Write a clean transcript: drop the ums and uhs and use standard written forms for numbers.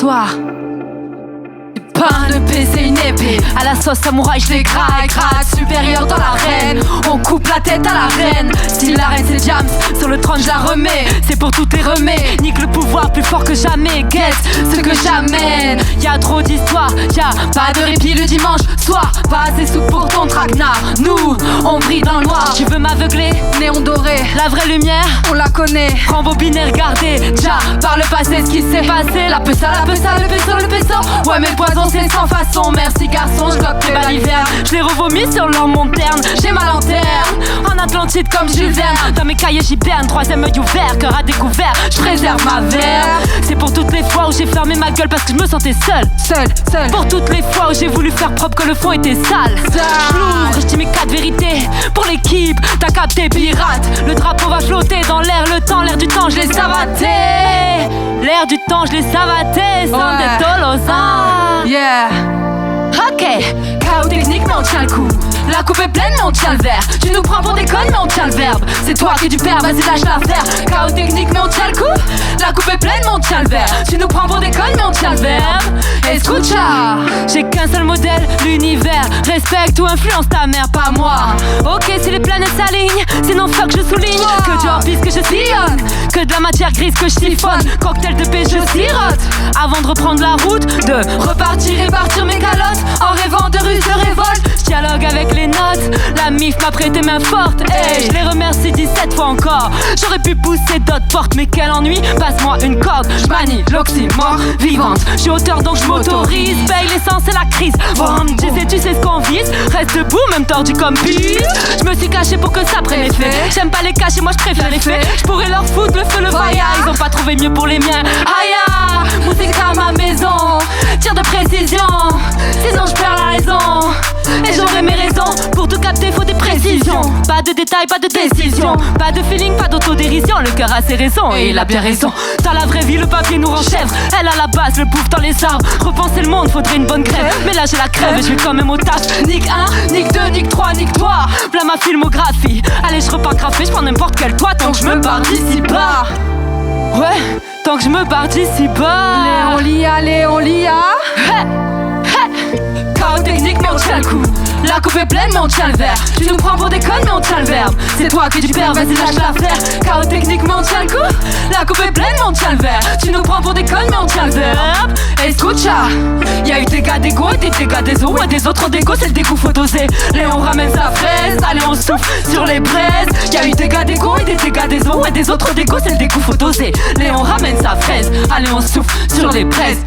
d'histoire. Pas un épée, c'est une épée. À la sauce samouraï, je les craque, supérieur dans l'arène. On coupe la tête à la reine. Si la reine c'est James, sur le trône je la remets. C'est pour toutes les remets. Nique le pouvoir plus fort que jamais. Guette ce que j'amène. Y'a trop d'histoires, y'a pas de répit le dimanche soir. Pas assez soupe pour ton traquenard. Nous, on brille dans le noir. Tu veux m'aveugler? Néon doré. La vraie lumière, on la connaît. Prends vos binaires, regardez. Déjà, par le passé, ce qui s'est passé. La pessa, le peso. Ouais, mais le poison c'est sans façon. Merci garçon, je bloque les balivernes. Je les revomis sur leur montagne. J'ai ma lanterne en Atlantide comme Jules Verne. Dans mes cahiers j'hiberne, troisième œil ouvert, cœur à découvert. Je préserve ma verve. C'est pour toutes les fois où j'ai fermé ma gueule parce que je me sentais seule. Pour toutes les fois où j'ai voulu faire propre que le fond était sale. J'ouvre, je dis mes 4 vérités. Pour l'équipe, t'as capté pirate. Le drapeau va flotter dans l'air, le temps, l'air du temps, je l'ai savaté. L'air du temps, je l'ai savaté. Sans des Tolosa. Yeah. Ok, chaos technique mais on tient le coup. La coupe est pleine mais on tient le verre. Tu nous prends pour des connes mais on tient le verbe. C'est toi qui es du père, vas-y lâche l'affaire. Chaos technique mais on tient le coup. La coupe est pleine mais on tient le verre. Tu nous prends pour des connes mais on tient le verbe. Escucha. J'ai qu'un seul modèle, l'univers. Respecte ou influence ta mère, pas moi. Ok si les planètes s'alignent, sinon fuck je souligne. Que du hors-piste que je sillonne, que de la matière grise que je siphonne. Cocktail de paix je sirote. Avant de reprendre la route, de repartir et partir mes calottes. En rêvant de ruse de révolte, je dialogue avec les notes. La mif m'a prêté main forte. Hey, je les remercie 17 fois encore. J'aurais pu pousser d'autres portes, mais quel ennui. Passe-moi une coque, je manie l'oxymore vivante. J'ai hauteur donc je m'autorise. Paye l'essence et la crise. Tu sais ce qu'on vise. Reste debout, même tordu comme pisse. Je me suis caché pour que ça prenne effet. J'aime pas les cacher, moi je préfère les faits. Je pourrais leur foutre le feu, le faya. Ils ont pas trouvé mieux pour les miens. Aïe, musique à ma maison. Tir de précision. Sinon je perds la raison. Et j'aurai mes raisons. Pour tout capter faut des précisions. Pas de détails, pas de décision. Pas de feeling, pas d'autodérision. Le cœur a ses raisons et il a bien raison. Dans la vraie vie le papier nous rend chèvre. Elle a la base, le bouffe dans les arbres. Repenser le monde, faudrait une bonne crève. Mais là j'ai la crève et je vais quand même au taf. Nique 1, nique 2, nique 3, nique 3. V'là ma filmographie. Allez je repars graffé, je prends n'importe quel toit. Tant que je me barre d'ici bas. Ouais, tant que je me barre d'ici bas. Léon Lia. Chaos technique mais on tient le coup. La coupe est pleine mais on tient le verre. Tu nous prends pour des connes mais on tient le verbe. C'est toi qui es du père, vas-y lâche l'affaire. Chaos technique mais on tient le coup. La coupe est pleine mais on tient le verre. Tu nous prends pour des connes mais on tient le verbe. Escucha. Y'a eu des gars d'égo et des dégâts des eaux. Et des autres dégo c'est le dégoût faut doser. Léon ramène sa fraise, allez on souffle sur les braises. Y'a eu des gars d'égo et des dégâts des eaux. Et des autres dégo c'est le dégoût faut doser. Léon ramène sa fraise, allez on souffle sur les braises.